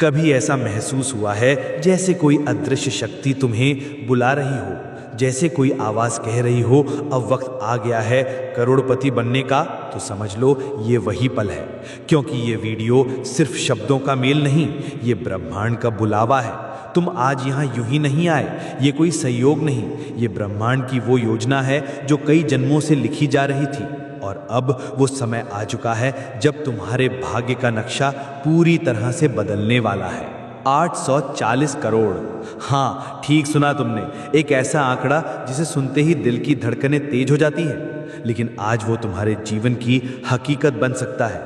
कभी ऐसा महसूस हुआ है जैसे कोई अदृश्य शक्ति तुम्हें बुला रही हो, जैसे कोई आवाज कह रही हो अब वक्त आ गया है करोड़पति बनने का? तो समझ लो ये वही पल है, क्योंकि ये वीडियो सिर्फ शब्दों का मेल नहीं, ये ब्रह्मांड का बुलावा है। तुम आज यहाँ यूं ही नहीं आए, ये कोई संयोग नहीं, ये ब्रह्मांड की वो योजना है जो कई जन्मों से लिखी जा रही थी। और अब वो समय आ चुका है जब तुम्हारे भाग्य का नक्शा पूरी तरह से बदलने वाला है। 840 करोड़। हाँ, ठीक सुना तुमने, एक ऐसा आंकड़ा जिसे सुनते ही दिल की धड़कनें तेज हो जाती है। लेकिन आज वो तुम्हारे जीवन की हकीकत बन सकता है,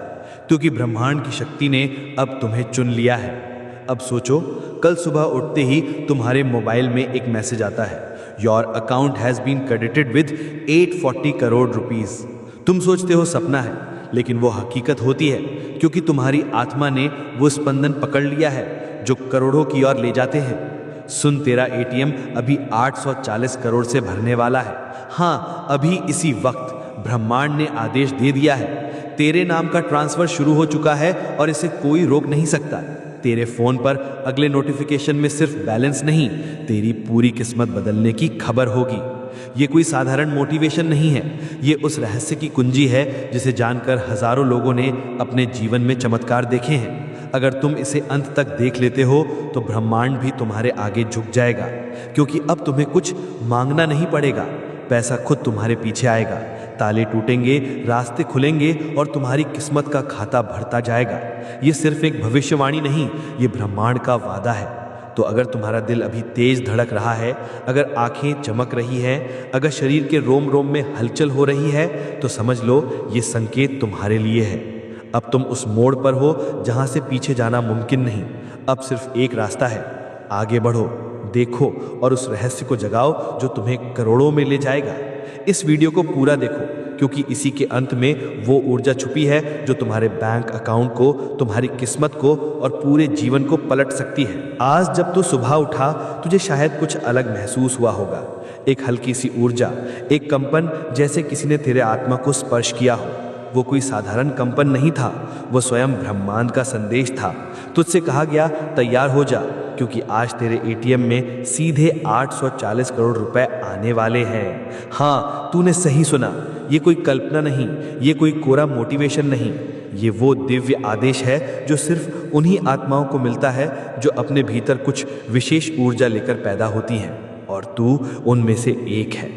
क्योंकि ब्रह्मांड की शक्ति ने अब तुम्हें चुन लिया है। अब सोचो, कल सुबह उठते ही तुम्हारे मोबाइल में एक मैसेज आता है, your account has been credited with 840 crore rupees. तुम सोचते हो सपना है, लेकिन वो हकीकत होती है, क्योंकि तुम्हारी आत्मा ने वो स्पंदन पकड़ लिया है जो करोड़ों की ओर ले जाते हैं। सुन, तेरा एटीएम अभी 840 करोड़ से भरने वाला है। हाँ, अभी इसी वक्त ब्रह्मांड ने आदेश दे दिया है, तेरे नाम का ट्रांसफर शुरू हो चुका है और इसे कोई रोक नहीं सकता। तेरे फोन पर अगले नोटिफिकेशन में सिर्फ बैलेंस नहीं, तेरी पूरी किस्मत बदलने की खबर होगी। ये कोई साधारण मोटिवेशन नहीं है, ये उस रहस्य की कुंजी है जिसे जानकर हजारों लोगों ने अपने जीवन में चमत्कार देखे हैं। अगर तुम इसे अंत तक देख लेते हो तो ब्रह्मांड भी तुम्हारे आगे झुक जाएगा, क्योंकि अब तुम्हें कुछ मांगना नहीं पड़ेगा। पैसा खुद तुम्हारे पीछे आएगा, ताले टूटेंगे, रास्ते खुलेंगे और तुम्हारी किस्मत का खाता भरता जाएगा। ये सिर्फ एक भविष्यवाणी नहीं, ये ब्रह्मांड का वादा है। तो अगर तुम्हारा दिल अभी तेज धड़क रहा है, अगर आंखें चमक रही हैं, अगर शरीर के रोम रोम में हलचल हो रही है, तो समझ लो ये संकेत तुम्हारे लिए है। अब तुम उस मोड़ पर हो जहां से पीछे जाना मुमकिन नहीं। अब सिर्फ एक रास्ता है, आगे बढ़ो, देखो और उस रहस्य को जगाओ जो तुम्हें करोड़ों में ले जाएगा। इस वीडियो को पूरा देखो, क्योंकि इसी के अंत में वो ऊर्जा छुपी है जो तुम्हारे बैंक अकाउंट को, तुम्हारी किस्मत को और पूरे जीवन को पलट सकती है। आज जब तू सुबह उठा, तुझे शायद कुछ अलग महसूस हुआ होगा, एक हल्की सी ऊर्जा, एक कंपन, जैसे किसी ने तेरे आत्मा को स्पर्श किया हो। वो कोई साधारण कंपन नहीं था, वो स्वयं ब्रह्मांड का संदेश था। तुझसे कहा गया, तैयार हो जा, क्योंकि आज तेरे एटीएम में सीधे 840 करोड़ रुपए आने वाले हैं। हाँ, तूने सही सुना, ये कोई कल्पना नहीं, ये कोई कोरा मोटिवेशन नहीं, ये वो दिव्य आदेश है जो सिर्फ उन्हीं आत्माओं को मिलता है जो अपने भीतर कुछ विशेष ऊर्जा लेकर पैदा होती हैं, और तू उनमें से एक है।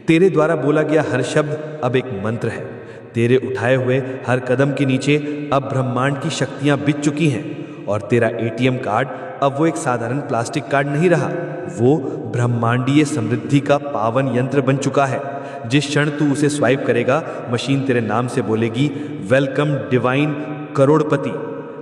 तेरे द्वारा बोला गया हर शब्द अब एक मंत्र है। तेरे उठाए हुए हर कदम के नीचे अब ब्रह्मांड की शक्तियां बिछ चुकी हैं, और तेरा एटीएम कार्ड अब वो एक साधारण प्लास्टिक कार्ड नहीं रहा, वो ब्रह्मांडीय समृद्धि का पावन यंत्र बन चुका है। जिस क्षण तू उसे स्वाइप करेगा, मशीन तेरे नाम से बोलेगी, वेलकम डिवाइन करोड़पति।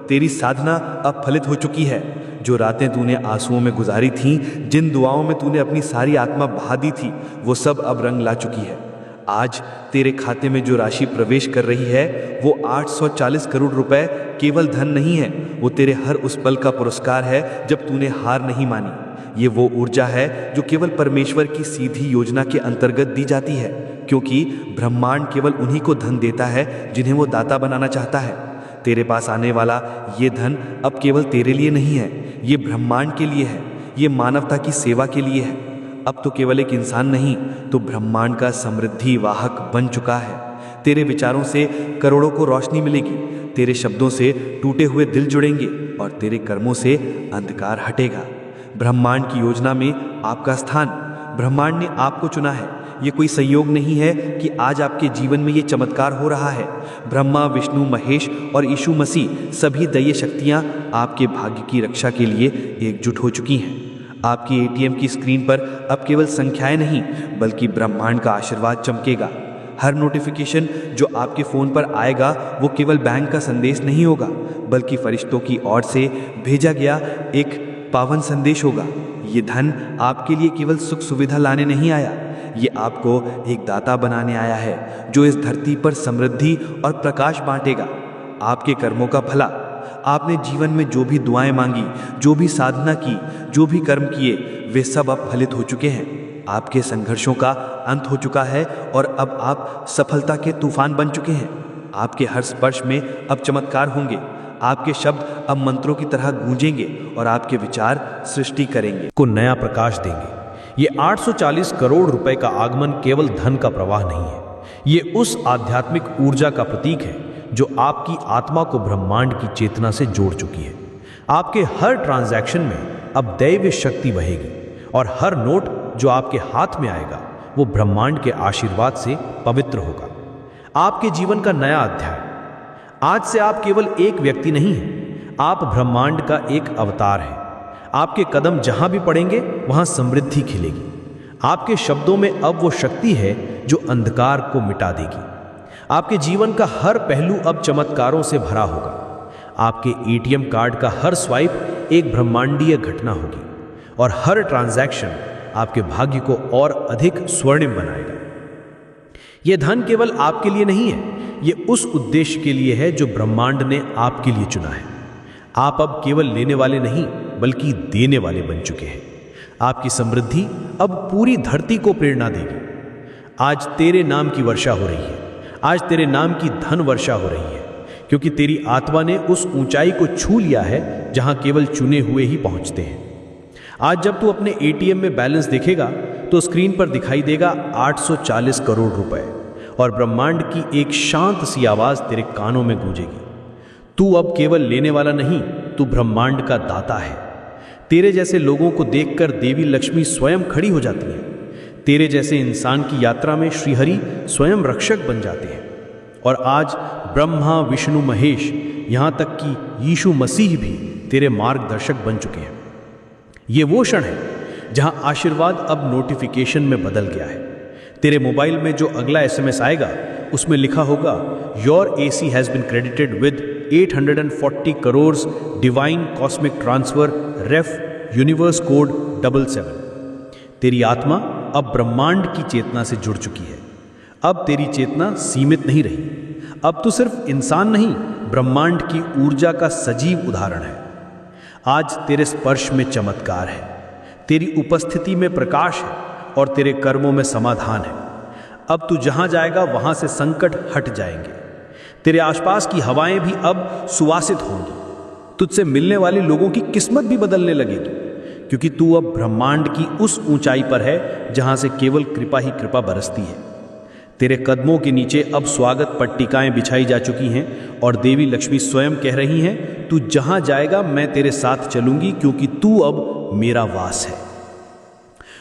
तेरी साधना अब फलित हो चुकी है। जो रातें तूने आंसुओं में गुजारी थीं, जिन दुआओं में तूने अपनी सारी आत्मा बहा दी थी, वो सब अब रंग ला चुकी है। आज तेरे खाते में जो राशि प्रवेश कर रही है, वो 840 करोड़ रुपए केवल धन नहीं है, वो तेरे हर उस पल का पुरस्कार है जब तूने हार नहीं मानी। ये वो ऊर्जा है जो केवल परमेश्वर की सीधी योजना के अंतर्गत दी जाती है, क्योंकि ब्रह्मांड केवल उन्हीं को धन देता है जिन्हें वो दाता बनाना चाहता है। तेरे पास आने वाला ये धन अब केवल तेरे लिए नहीं है, ये ब्रह्मांड के लिए है, ये मानवता की सेवा के लिए है। अब तो केवल एक इंसान नहीं, तो ब्रह्मांड का समृद्धि वाहक बन चुका है। तेरे विचारों से करोड़ों को रोशनी मिलेगी, तेरे शब्दों से टूटे हुए दिल जुड़ेंगे और तेरे कर्मों से अंधकार हटेगा। ब्रह्मांड की योजना में आपका स्थान, ब्रह्मांड ने आपको चुना है। ये कोई संयोग नहीं है कि आज आपके जीवन में ये चमत्कार हो रहा है। ब्रह्मा, विष्णु, महेश और यीशु मसीह, सभी दैवीय शक्तियां आपके भाग्य की रक्षा के लिए एकजुट हो चुकी हैं। आपकी एटीएम की स्क्रीन पर अब केवल संख्याएं नहीं, बल्कि ब्रह्मांड का आशीर्वाद चमकेगा। हर नोटिफिकेशन जो आपके फोन पर आएगा, वो केवल बैंक का संदेश नहीं होगा, बल्कि फरिश्तों की ओर से भेजा गया एक पावन संदेश होगा। ये धन आपके लिए केवल सुख सुविधा लाने नहीं आया, ये आपको एक दाता बनाने आया है जो इस धरती पर समृद्धि और प्रकाश बांटेगा। आपके कर्मों का भला, आपने जीवन में जो भी दुआएं मांगी, जो भी साधना की, जो भी कर्म किए, वे सब अब फलित हो चुके हैं। आपके संघर्षों का अंत हो चुका है और अब आप सफलता के तूफान बन चुके हैं। आपके हर स्पर्श में अब चमत्कार होंगे। आपके शब्द अब मंत्रों की तरह गूंजेंगे और आपके विचार सृष्टि करेंगे, को नया प्रकाश देंगे। ये 840 करोड़ रुपए का आगमन केवल धन का प्रवाह नहीं है, ये उस आध्यात्मिक ऊर्जा का प्रतीक है जो आपकी आत्मा को ब्रह्मांड की चेतना से जोड़ चुकी है। आपके हर ट्रांजैक्शन में अब दैवीय शक्ति बहेगी और हर नोट जो आपके हाथ में आएगा वो ब्रह्मांड के आशीर्वाद से पवित्र होगा। आपके जीवन का नया अध्याय। आज से आप केवल एक व्यक्ति नहीं हैं, आप ब्रह्मांड का एक अवतार हैं। आपके कदम जहां भी पड़ेंगे वहां समृद्धि खिलेगी। आपके शब्दों में अब वो शक्ति है जो अंधकार को मिटा देगी। आपके जीवन का हर पहलू अब चमत्कारों से भरा होगा। आपके एटीएम कार्ड का हर स्वाइप एक ब्रह्मांडीय घटना होगी और हर ट्रांजैक्शन आपके भाग्य को और अधिक स्वर्णिम बनाएगा। यह धन केवल आपके लिए नहीं है, यह उस उद्देश्य के लिए है जो ब्रह्मांड ने आपके लिए चुना है। आप अब केवल लेने वाले नहीं बल्कि देने वाले बन चुके हैं। आपकी समृद्धि अब पूरी धरती को प्रेरणा देगी। आज तेरे नाम की वर्षा हो रही है, आज तेरे नाम की धन वर्षा हो रही है, क्योंकि तेरी आत्मा ने उस ऊंचाई को छू लिया है जहां केवल चुने हुए ही पहुंचते हैं। आज जब तू अपने एटीएम में बैलेंस देखेगा तो स्क्रीन पर दिखाई देगा 840 करोड़ रुपए और ब्रह्मांड की एक शांत सी आवाज तेरे कानों में गूंजेगी। तू अब केवल लेने वाला नहीं, तू ब्रह्मांड का दाता है। तेरे जैसे लोगों को देखकर देवी लक्ष्मी स्वयं खड़ी हो जाती है। तेरे जैसे इंसान की यात्रा में श्रीहरि स्वयं रक्षक बन जाते हैं। और आज ब्रह्मा, विष्णु, महेश, यहां तक कि यीशु मसीह भी तेरे मार्गदर्शक बन चुके हैं। ये वो क्षण है जहां आशीर्वाद अब नोटिफिकेशन में बदल गया है। तेरे मोबाइल में जो अगला एसएमएस आएगा उसमें लिखा होगा, your AC has been credited with 840 crore divine cosmic transfer ref universe code 77। तेरी आत्मा अब ब्रह्मांड की चेतना से जुड़ चुकी है। अब तेरी चेतना सीमित नहीं रही। अब तू सिर्फ इंसान नहीं, ब्रह्मांड की ऊर्जा का सजीव उदाहरण है। आज तेरे स्पर्श में चमत्कार है, तेरी उपस्थिति में प्रकाश है और तेरे कर्मों में समाधान है। अब तू जहां जाएगा वहां से संकट हट जाएंगे। तेरे आसपास की हवाएं भी अब सुवासित होंगी। तुझसे मिलने वाले लोगों की किस्मत भी बदलने लगेगी, क्योंकि तू अब ब्रह्मांड की उस ऊंचाई पर है जहां से केवल कृपा ही कृपा बरसती है। तेरे कदमों के नीचे अब स्वागत पट्टिकाएं बिछाई जा चुकी हैं और देवी लक्ष्मी स्वयं कह रही हैं, तू जहां जाएगा मैं तेरे साथ चलूंगी, क्योंकि तू अब मेरा वास है।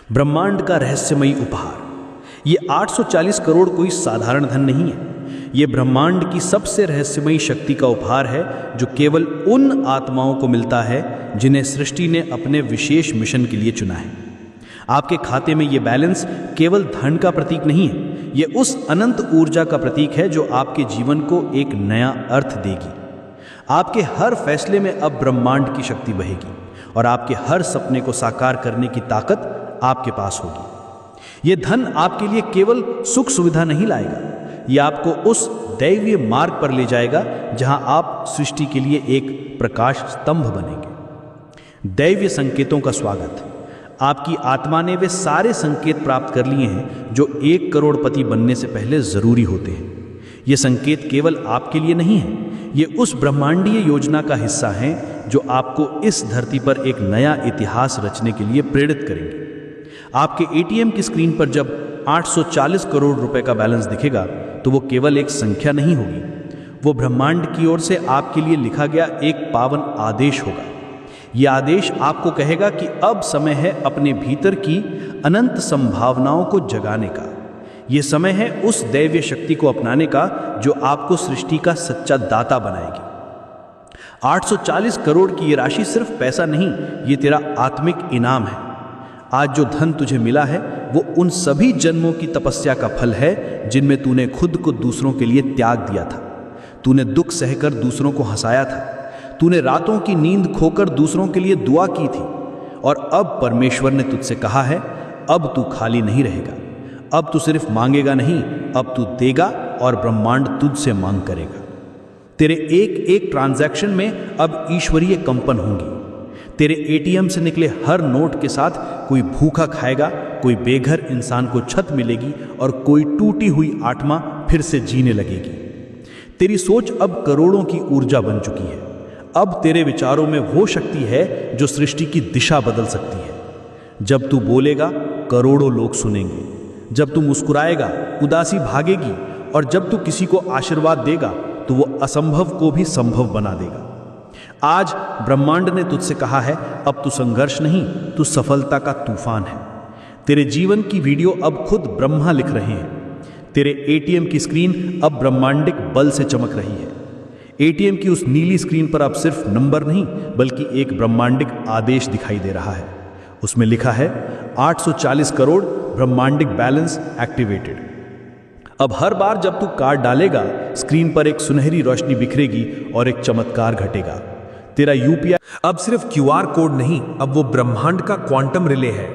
ब्रह्मांड का रहस्यमयी उपहार। ये 840 करोड़ कोई साधारण धन नहीं है, ये ब्रह्मांड की सबसे रहस्यमयी शक्ति का उपहार है जो केवल उन आत्माओं को मिलता है जिन्हें सृष्टि ने अपने विशेष मिशन के लिए चुना है। आपके खाते में ये बैलेंस केवल धन का प्रतीक नहीं है, ये उस अनंत ऊर्जा का प्रतीक है जो आपके जीवन को एक नया अर्थ देगी। आपके हर फैसले में अब ब्रह्मांड की शक्ति बहेगी और आपके हर सपने को साकार करने की ताकत आपके पास होगी। ये धन आपके लिए केवल सुख सुविधा नहीं लाएगा, ये आपको उस दैवीय मार्ग पर ले जाएगा जहां आप सृष्टि के लिए एक प्रकाश स्तंभ बनेंगे। दैवीय संकेतों का स्वागत। आपकी आत्मा ने वे सारे संकेत प्राप्त कर लिए हैं जो 1 करोड़पति बनने से पहले जरूरी होते हैं। ये संकेत केवल आपके लिए नहीं है, ये उस ब्रह्मांडीय योजना का हिस्सा हैं जो आपको इस धरती पर एक नया इतिहास रचने के लिए प्रेरित करेंगे। आपके एटीएम की स्क्रीन पर जब 840 करोड़ रुपए का बैलेंस दिखेगा तो वो केवल एक संख्या नहीं होगी, वो ब्रह्मांड की ओर से आपके लिए लिखा गया एक पावन आदेश होगा। यह आदेश आपको कहेगा कि अब समय है अपने भीतर की अनंत संभावनाओं को जगाने का। यह समय है उस दैवीय शक्ति को अपनाने का जो आपको सृष्टि का सच्चा दाता बनाएगी। 840 करोड़ की ये राशि सिर्फ पैसा नहीं, ये तेरा आत्मिक इनाम है। आज जो धन तुझे मिला है वो उन सभी जन्मों की तपस्या का फल है जिनमें तूने खुद को दूसरों के लिए त्याग दिया था। तूने दुख सहकर दूसरों को हंसाया था, तूने रातों की नींद खोकर दूसरों के लिए दुआ की थी और अब परमेश्वर ने तुझसे कहा है, अब तू खाली नहीं रहेगा। अब तू सिर्फ मांगेगा नहीं, अब तू देगा और ब्रह्मांड तुझसे मांग करेगा। तेरे एक एक ट्रांजैक्शन में अब ईश्वरीय कंपन होंगी। तेरे एटीएम से निकले हर नोट के साथ कोई भूखा खाएगा, कोई बेघर इंसान को छत मिलेगी और कोई टूटी हुई आत्मा फिर से जीने लगेगी। तेरी सोच अब करोड़ों की ऊर्जा बन चुकी है। अब तेरे विचारों में वो शक्ति है जो सृष्टि की दिशा बदल सकती है। जब तू बोलेगा, करोड़ों लोग सुनेंगे। जब तू मुस्कुराएगा, उदासी भागेगी। और जब तू किसी को आशीर्वाद देगा तो वो असंभव को भी संभव बना देगा। आज ब्रह्मांड ने तुझसे कहा है, अब तू संघर्ष नहीं, तू सफलता का तूफान है। तेरे जीवन की वीडियो अब खुद ब्रह्मा लिख रहे हैं। तेरे एटीएम की स्क्रीन अब ब्रह्मांडिक बल से चमक रही है। एटीएम की उस नीली स्क्रीन पर अब सिर्फ नंबर नहीं, बल्कि एक ब्रह्मांडिक आदेश दिखाई दे रहा है। उसमें लिखा है 840 करोड़ ब्रह्मांडिक बैलेंस एक्टिवेटेड। अब हर बार जब तू कार्ड डालेगा, स्क्रीन पर एक सुनहरी रोशनी बिखरेगी और एक चमत्कार घटेगा। तेरा यूपीआई अब सिर्फ क्यूआर कोड नहीं, अब वो ब्रह्मांड का क्वांटम रिले है।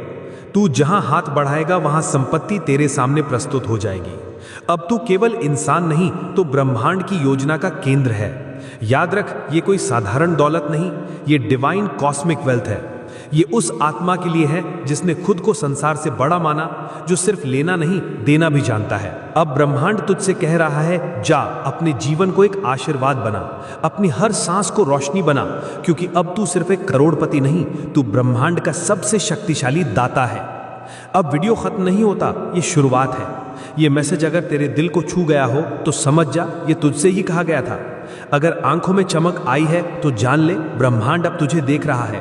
तू जहां हाथ बढ़ाएगा वहां संपत्ति तेरे सामने प्रस्तुत हो जाएगी। अब तू केवल इंसान नहीं तो ब्रह्मांड की योजना का केंद्र है। याद रख, ये कोई साधारण दौलत नहीं, ये डिवाइन कॉस्मिक वेल्थ है। ये उस आत्मा के लिए है जिसने खुद को संसार से बड़ा माना, जो सिर्फ लेना नहीं देना भी जानता है। अब ब्रह्मांड तुझसे कह रहा है, जा अपने जीवन को एक आशीर्वाद बना, अपनी हर सांस को रोशनी बना, क्योंकि अब तू सिर्फ एक करोड़पति नहीं, तू ब्रह्मांड का सबसे शक्तिशाली दाता है। अब वीडियो खत्म नहीं होता, ये शुरुआत है। ये मैसेज अगर तेरे दिल को छू गया हो तो समझ जा, ये तुझसे ही कहा गया था। अगर आंखों में चमक आई है तो जान ले, ब्रह्मांड अब तुझे देख रहा है।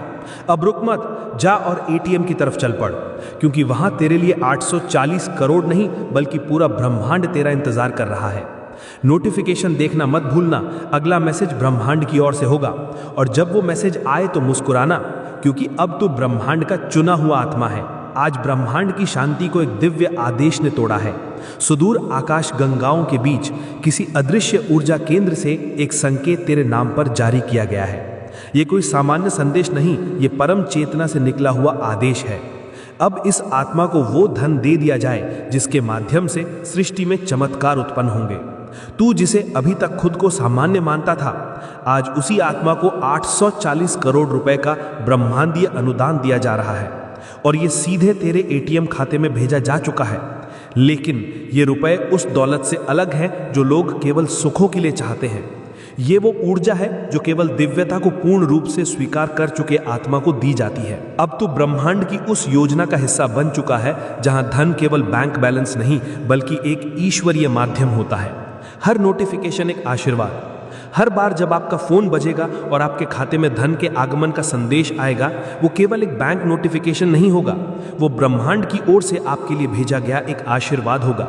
अब रुक मत, जा और एटीएम की तरफ चल पड़, क्योंकि वहां तेरे लिए 840 करोड़ नहीं बल्कि पूरा ब्रह्मांड तेरा इंतजार कर रहा है। नोटिफिकेशन देखना मत भूलना, अगला मैसेज ब्रह्मांड की ओर से होगा। और जब वो मैसेज आए तो मुस्कुराना, क्योंकि अब तू ब्रह्मांड का चुना हुआ आत्मा है। आज ब्रह्मांड की शांति को एक दिव्य आदेश ने तोड़ा है। सुदूर आकाश गंगाओं के बीच किसी अदृश्य ऊर्जा केंद्र से एक संकेत तेरे नाम पर जारी किया गया है। ये कोई सामान्य संदेश नहीं, ये परम चेतना से निकला हुआ आदेश है। अब इस आत्मा को वो धन दे दिया जाए जिसके माध्यम से सृष्टि में चमत्कार उत्पन्न होंगे। तू जिसे अभी तक खुद को सामान्य मानता था, आज उसी आत्मा को 840 करोड़ रुपए का ब्रह्मांडीय अनुदान दिया जा रहा है और ये सीधे तेरे एटीएम खाते में भेजा जा चुका है। लेकिन ये रुपए उस दौलत से अलग हैं जो लोग केवल सुखों के लिए चाहते हैं। ये वो ऊर्जा है जो केवल दिव्यता को पूर्ण रूप से स्वीकार कर चुके आत्मा को दी जाती है। अब तू ब्रह्मांड की उस योजना का हिस्सा बन चुका है जहां धन केवल बैंक बैलेंस नहीं बल्कि एक ईश्वरीय माध्यम होता है। हर नोटिफिकेशन एक आशीर्वाद। हर बार जब आपका फोन बजेगा और आपके खाते में धन के आगमन का संदेश आएगा, वो केवल एक बैंक नोटिफिकेशन नहीं होगा, वो ब्रह्मांड की ओर से आपके लिए भेजा गया एक आशीर्वाद होगा।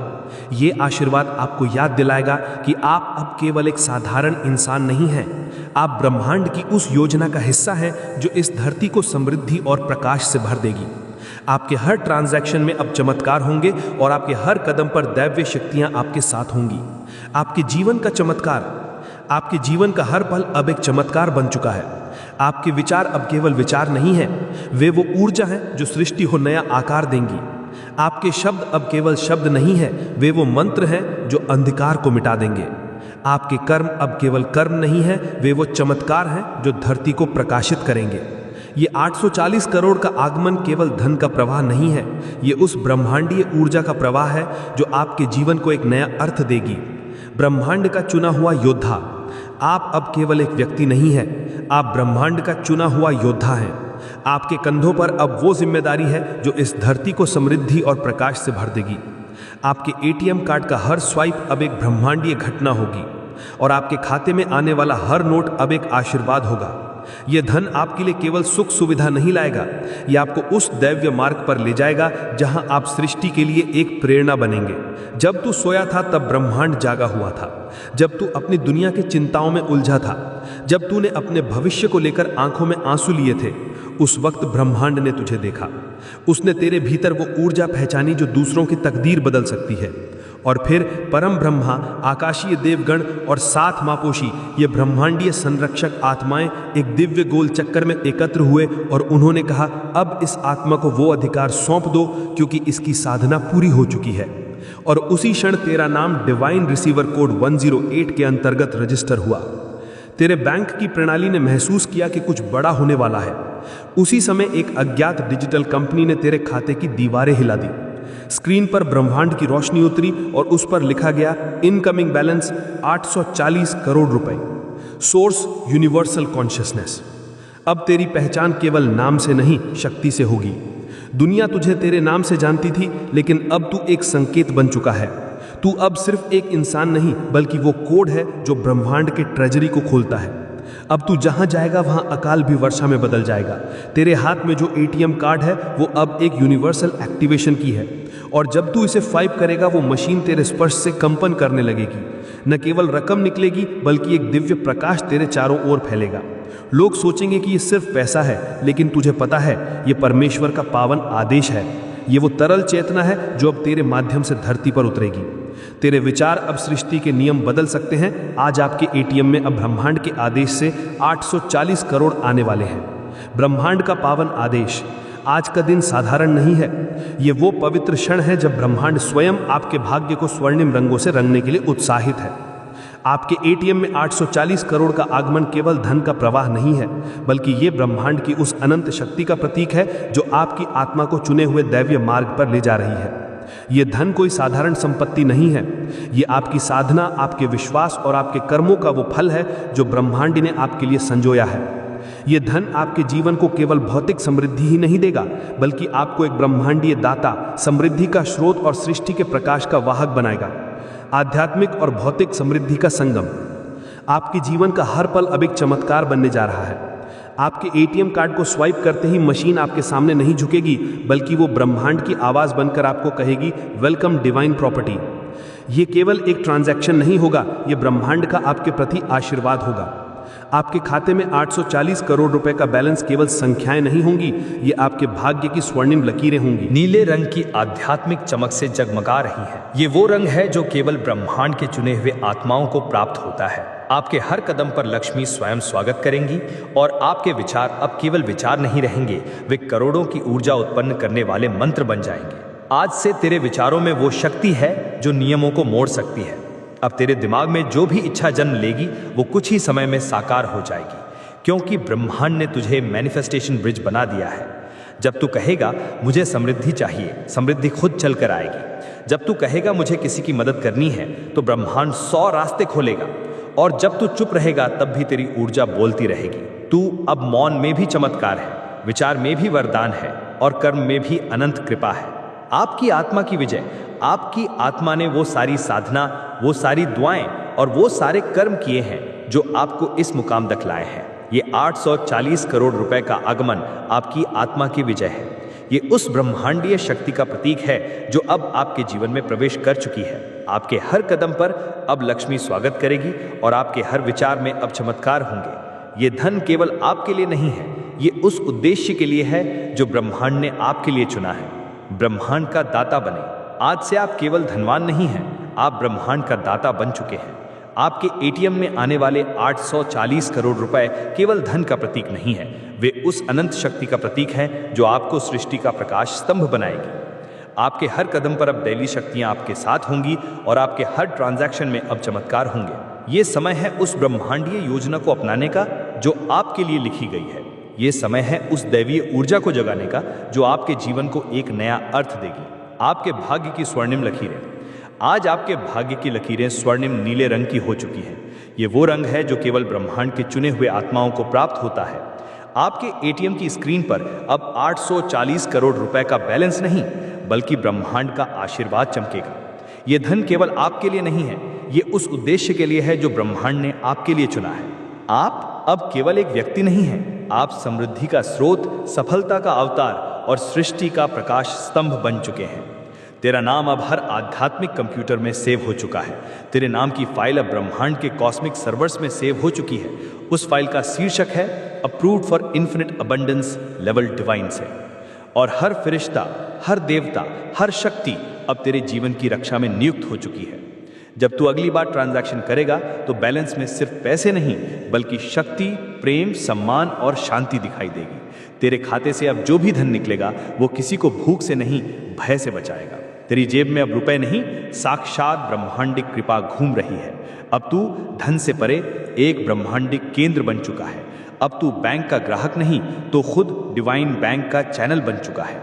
ये आशीर्वाद आपको याद दिलाएगा कि आप अब केवल एक साधारण इंसान नहीं हैं, आप ब्रह्मांड की उस योजना का हिस्सा हैं जो इस धरती को समृद्धि और प्रकाश से भर देगी। आपके हर ट्रांजैक्शन में अब चमत्कार होंगे और आपके हर कदम पर दैवीय शक्तियां आपके साथ होंगी। आपके जीवन का चमत्कार, आपके जीवन का हर पल अब एक चमत्कार बन चुका है। आपके विचार अब केवल विचार नहीं हैं, वे वो ऊर्जा है जो सृष्टि को नया आकार देंगी। आपके शब्द अब केवल शब्द नहीं है, वे वो मंत्र हैं जो अंधकार को मिटा देंगे। आपके कर्म अब केवल कर्म नहीं है, वे वो चमत्कार हैं जो धरती को प्रकाशित करेंगे। ये 840 करोड़ का आगमन केवल धन का प्रवाह नहीं है, ये उस ब्रह्मांडीय ऊर्जा का प्रवाह है जो आपके जीवन को एक नया अर्थ देगी। ब्रह्मांड का चुना हुआ योद्धा, आप अब केवल एक व्यक्ति नहीं हैं, आप ब्रह्मांड का चुना हुआ योद्धा हैं। आपके कंधों पर अब वो जिम्मेदारी है जो इस धरती को समृद्धि और प्रकाश से भर देगी। आपके एटीएम कार्ड का हर स्वाइप अब एक ब्रह्मांडीय घटना होगी और आपके खाते में आने वाला हर नोट अब एक आशीर्वाद होगा। यह धन आपके लिए केवल सुख सुविधा नहीं लाएगा, यह आपको उस दैव्य मार्ग पर ले जाएगा जहां आप सृष्टि के लिए एक प्रेरणा बनेंगे। जब तू सोया था तब ब्रह्मांड जागा हुआ था। जब तू अपनी दुनिया की चिंताओं में उलझा था, जब तूने अपने भविष्य को लेकर आंखों में आंसू लिए थे, उस वक्त ब्रह्मांड ने तुझे देखा। उसने तेरे भीतर वो ऊर्जा पहचानी जो दूसरों की तकदीर बदल सकती है। और फिर परम ब्रह्मा, आकाशीय देवगण और 7 मापोशी, ये ब्रह्मांडीय संरक्षक आत्माएं एक दिव्य गोल चक्कर में एकत्र हुए और उन्होंने कहा, अब इस आत्मा को वो अधिकार सौंप दो क्योंकि इसकी साधना पूरी हो चुकी है। और उसी क्षण तेरा नाम डिवाइन रिसीवर कोड 108 के अंतर्गत रजिस्टर हुआ। तेरे बैंक की प्रणाली ने महसूस किया कि कुछ बड़ा होने वाला है। उसी समय एक अज्ञात डिजिटल कंपनी ने तेरे खाते की दीवारें हिला दी। स्क्रीन पर ब्रह्मांड की रोशनी उतरी और उस पर लिखा गया, इनकमिंग बैलेंस 840 करोड़ रुपए। Source universal consciousness. अब तेरी पहचान केवल नाम से नहीं, शक्ति से होगी। दुनिया तुझे तेरे नाम से जानती थी, लेकिन अब तू एक संकेत बन चुका है। तू अब सिर्फ एक इंसान नहीं, बल्कि वो कोड है जो ब्रह्मांड के ट्रेजरी को खोलता है। अब तू जहां जाएगा वहां अकाल भी वर्षा में बदल जाएगा। तेरे हाथ में जो एटीएम कार्ड है वो अब एक यूनिवर्सल एक्टिवेशन की है, और जब तू इसे स्वाइप करेगा वो मशीन तेरे स्पर्श से कंपन करने लगेगी। न केवल रकम निकलेगी, बल्कि एक दिव्य प्रकाश तेरे चारों ओर फैलेगा। लोग सोचेंगे कि ये सिर्फ पैसा है, लेकिन तुझे पता है ये परमेश्वर का पावन आदेश है। ये वो तरल चेतना है जो अब तेरे माध्यम से धरती पर उतरेगी। तेरे विचार अब सृष्टि के नियम बदल सकते हैं। आज आपके एटीएम में अब ब्रह्मांड के आदेश से 840 करोड़ आने वाले हैं। ब्रह्मांड का पावन आदेश। आज का दिन साधारण नहीं है। ये वो पवित्र क्षण है जब ब्रह्मांड स्वयं आपके भाग्य को स्वर्णिम रंगों से रंगने के लिए उत्साहित है। आपके एटीएम में 840 करोड़ का आगमन केवल धन का प्रवाह नहीं है, बल्कि ये ब्रह्मांड की उस अनंत शक्ति का प्रतीक है जो आपकी आत्मा को चुने हुए दैवीय मार्ग पर ले जा रही है। ये धन कोई साधारण संपत्ति नहीं है। ये आपकी साधना, आपके विश्वास और आपके कर्मों का वो फल है जो ब्रह्मांड ने आपके लिए संजोया है। ये धन आपके जीवन को केवल भौतिक समृद्धि ही नहीं देगा, बल्कि आपको एक ब्रह्मांडीय दाता, समृद्धि का स्रोत और सृष्टि के प्रकाश का वाहक बनाएगा। आध्यात्मिक और भौतिक समृद्धि का संगम। आपके जीवन का हर पल अब एक चमत्कार बनने जा रहा है। आपके एटीएम कार्ड को स्वाइप करते ही मशीन आपके सामने नहीं झुकेगी, बल्कि वो ब्रह्मांड की आवाज बनकर आपको कहेगी, वेलकम डिवाइन प्रॉपर्टी। ये केवल एक ट्रांजैक्शन नहीं होगा, ये ब्रह्मांड का आपके प्रति आशीर्वाद होगा। आपके खाते में 840 करोड़ रुपए का बैलेंस केवल संख्याएं नहीं होंगी, ये आपके भाग्य की स्वर्णिम लकीरें होंगी। नीले रंग की आध्यात्मिक चमक से जगमगा रही है। ये वो रंग है जो केवल ब्रह्मांड के चुने हुए आत्माओं को प्राप्त होता है। आपके हर कदम पर लक्ष्मी स्वयं स्वागत करेंगी, और आपके विचार अब केवल विचार नहीं रहेंगे, वे करोड़ों की ऊर्जा उत्पन्न करने वाले मंत्र बन जाएंगे। आज से तेरे विचारों में वो शक्ति है जो नियमों को मोड़ सकती है। अब तेरे दिमाग में जो भी इच्छा जन्म लेगी वो कुछ ही समय में साकार हो जाएगी, क्योंकि ब्रह्मांड ने तुझे मैनिफेस्टेशन ब्रिज बना दिया है। जब तू कहेगा मुझे समृद्धि चाहिए, समृद्धि खुद चल कर आएगी। जब तू कहेगा मुझे किसी की मदद करनी है, तो ब्रह्मांड 100 रास्ते खोलेगा। और जब तू चुप रहेगा, तब भी तेरी ऊर्जा बोलती रहेगी। तू अब मौन में भी चमत्कार है, विचार में भी वरदान है, और कर्म में भी अनंत कृपा है। आपकी आत्मा की विजय। आपकी आत्मा ने वो सारी साधना, वो सारी दुआएं और वो सारे कर्म किए हैं जो आपको इस मुकाम तक लाए हैं। ये 840 करोड़ रुपए का आगमन आपकी आत्मा की विजय है। ये उस ब्रह्मांडीय शक्ति का प्रतीक है जो अब आपके जीवन में प्रवेश कर चुकी है। आपके हर कदम पर अब लक्ष्मी स्वागत करेगी, और आपके हर विचार में अब चमत्कार होंगे। ये धन केवल आपके लिए नहीं है, ये उस उद्देश्य के लिए है जो ब्रह्मांड ने आपके लिए चुना है। ब्रह्मांड का दाता बने। आज से आप केवल धनवान नहीं हैं, आप ब्रह्मांड का दाता बन चुके हैं। आपके एटीएम में आने वाले 840 करोड़ रुपए केवल धन का प्रतीक नहीं है, वे उस अनंत शक्ति का प्रतीक हैं जो आपको सृष्टि का प्रकाश स्तंभ बनाएगी। आपके हर कदम पर अब दैवी शक्तियां आपके साथ होंगी, और आपके हर ट्रांजैक्शन में अब चमत्कार होंगे। ये समय है उस ब्रह्मांडीय योजना को अपनाने का जो आपके लिए लिखी गई है। ये समय है उस दैवीय ऊर्जा को जगाने का जो आपके जीवन को एक नया अर्थ देगी। आपके भाग्य की स्वर्णिम लकीरें। आज आपके भाग्य की लकीरें स्वर्णिम नीले रंग की हो चुकी हैं। ये वो रंग है जो केवल ब्रह्मांड के चुने हुए आत्माओं को प्राप्त होता है। आपके एटीएम की स्क्रीन पर अब 840 करोड़ रुपए का बैलेंस नहीं, बल्कि ब्रह्मांड का आशीर्वाद चमकेगा। ये धन केवल आपके लिए नहीं है, ये उस उद्देश्य के लिए है जो ब्रह्मांड ने आपके लिए चुना है। आप अब केवल एक व्यक्ति नहीं हैं, आप समृद्धि का स्रोत, सफलता का अवतार और सृष्टि का प्रकाश स्तंभ बन चुके हैं। तेरा नाम अब हर आध्यात्मिक कंप्यूटर में सेव हो चुका है। तेरे नाम की फाइल अब ब्रह्मांड के कॉस्मिक सर्वर्स में सेव हो चुकी है। उस फाइल का शीर्षक है approved for infinite abundance level divine से। और हर फरिश्ता, हर देवता, हर शक्ति अब तेरे जीवन की रक्षा में नियुक्त हो चुकी है। जब तू अगली बार ट्रांजैक्शन करेगा तो बैलेंस में सिर्फ पैसे नहीं, बल्कि शक्ति, प्रेम, सम्मान और शांति दिखाई देगी। तेरे खाते से अब जो भी धन निकलेगा वो किसी को भूख से नहीं, भय से बचाएगा। तेरी जेब में अब रुपए नहीं, साक्षात ब्रह्मांडिक कृपा घूम रही है। अब तू धन से परे एक ब्रह्मांडिक केंद्र बन चुका है। अब तू बैंक का ग्राहक नहीं, तो खुद डिवाइन बैंक का चैनल बन चुका है।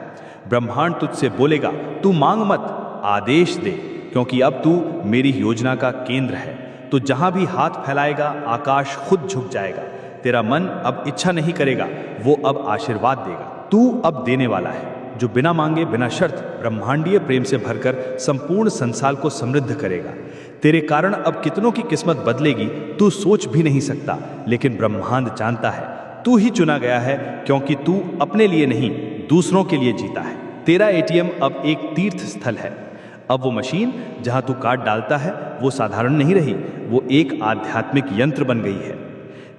ब्रह्मांड तुझसे बोलेगा, तू मांग मत, आदेश दे, क्योंकि अब तू मेरी योजना का केंद्र है। तो जहां भी हाथ फैलाएगा आकाश खुद झुक जाएगा। तेरा मन अब इच्छा नहीं करेगा, वो अब आशीर्वाद देगा। तू अब देने वाला है, जो बिना मांगे बिना शर्त ब्रह्मांडीय प्रेम से भरकर संपूर्ण संसार को समृद्ध करेगा। तेरे कारण अब कितनों की किस्मत बदलेगी तू सोच भी नहीं सकता, लेकिन ब्रह्मांड जानता है तू ही चुना गया है, क्योंकि तू अपने लिए नहीं दूसरों के लिए जीता है। तेरा एटीएम अब एक तीर्थ स्थल है। अब वो मशीन जहां तू कार्ड डालता है वो साधारण नहीं रही, वो एक आध्यात्मिक यंत्र बन गई है।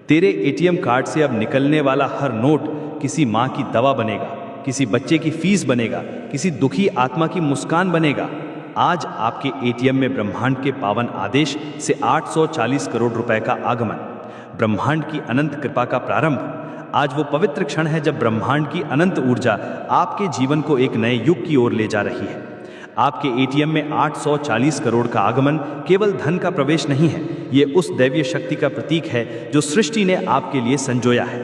तेरे एटीएम कार्ड से अब निकलने वाला हर नोट किसी माँ की दवा बनेगा, किसी बच्चे की फीस बनेगा, किसी दुखी आत्मा की मुस्कान बनेगा। आज आपके एटीएम में ब्रह्मांड के पावन आदेश से 840 करोड़ रुपए का आगमन, ब्रह्मांड की अनंत कृपा का प्रारंभ। आज वो पवित्र क्षण है जब ब्रह्मांड की अनंत ऊर्जा आपके जीवन को एक नए युग की ओर ले जा रही है। आपके एटीएम में 840 करोड़ का आगमन केवल धन का प्रवेश नहीं है, ये उस दैवीय शक्ति का प्रतीक है जो सृष्टि ने आपके लिए संजोया है।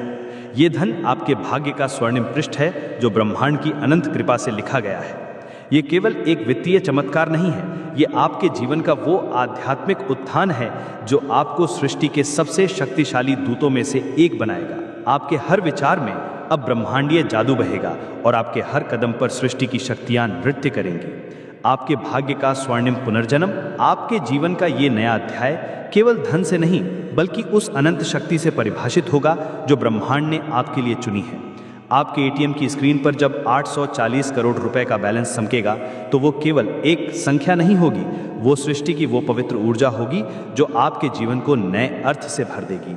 ये धन आपके भाग्य का स्वर्णिम पृष्ठ है जो ब्रह्मांड की अनंत कृपा से लिखा गया है। ये केवल एक वित्तीय चमत्कार नहीं है, ये आपके जीवन का वो आध्यात्मिक उत्थान है जो आपको सृष्टि के सबसे शक्तिशाली दूतों में से एक बनाएगा। आपके हर विचार में अब ब्रह्मांडीय जादू बहेगा और आपके हर कदम पर सृष्टि की शक्तियां नृत्य करेंगी। आपके भाग्य का स्वर्णिम पुनर्जन्म, आपके जीवन का ये नया अध्याय केवल धन से नहीं बल्कि उस अनंत शक्ति से परिभाषित होगा जो ब्रह्मांड ने आपके लिए चुनी है। आपके एटीएम की स्क्रीन पर जब 840 करोड़ रुपए का बैलेंस चमकेगा तो वो केवल एक संख्या नहीं होगी, वो सृष्टि की वो पवित्र ऊर्जा होगी जो आपके जीवन को नए अर्थ से भर देगी।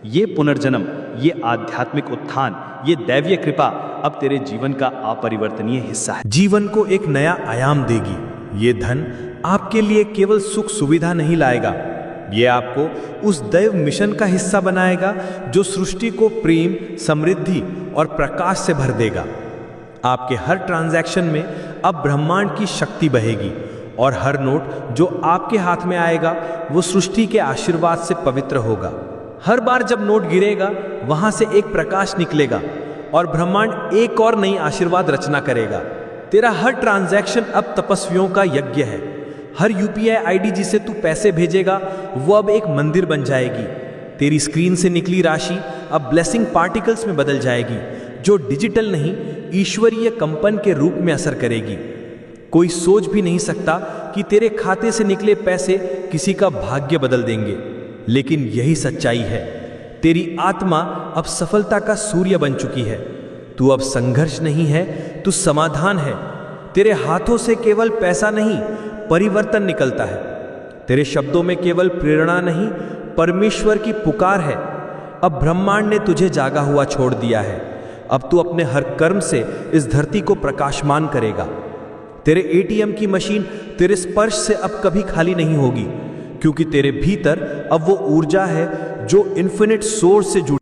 ये पुनर्जन्म, ये आध्यात्मिक उत्थान, ये दैवीय कृपा अब तेरे जीवन का अपरिवर्तनीय हिस्सा है। जीवन को एक नया आयाम देगी। ये धन आपके लिए केवल सुख सुविधा नहीं लाएगा, ये आपको उस दैव मिशन का हिस्सा बनाएगा जो सृष्टि को प्रेम, समृद्धि और प्रकाश से भर देगा। आपके हर ट्रांजैक्शन में अब ब्रह्मांड की शक्ति बहेगी और हर नोट जो आपके हाथ में आएगा वो सृष्टि के आशीर्वाद से पवित्र होगा। हर बार जब नोट गिरेगा वहां से एक प्रकाश निकलेगा और ब्रह्मांड एक और नई आशीर्वाद रचना करेगा। तेरा हर ट्रांजैक्शन अब तपस्वियों का यज्ञ है। हर यूपीआई आईडी जिसे तू पैसे भेजेगा वो अब एक मंदिर बन जाएगी। तेरी स्क्रीन से निकली राशि अब ब्लेसिंग पार्टिकल्स में बदल जाएगी जो डिजिटल नहीं ईश्वरीय कंपन के रूप में असर करेगी। कोई सोच भी नहीं सकता कि तेरे खाते से निकले पैसे किसी का भाग्य बदल देंगे, लेकिन यही सच्चाई है। तेरी आत्मा अब सफलता का सूर्य बन चुकी है। तू अब संघर्ष नहीं है, तू समाधान है। तेरे हाथों से केवल पैसा नहीं परिवर्तन निकलता है। तेरे शब्दों में केवल प्रेरणा नहीं परमेश्वर की पुकार है। अब ब्रह्मांड ने तुझे जागा हुआ छोड़ दिया है। अब तू अपने हर कर्म से इस धरती को प्रकाशमान करेगा। तेरे एटीएम की मशीन तेरे स्पर्श से अब कभी खाली नहीं होगी, क्योंकि तेरे भीतर अब वो ऊर्जा है जो इन्फिनिट सोर्स से जुड़ी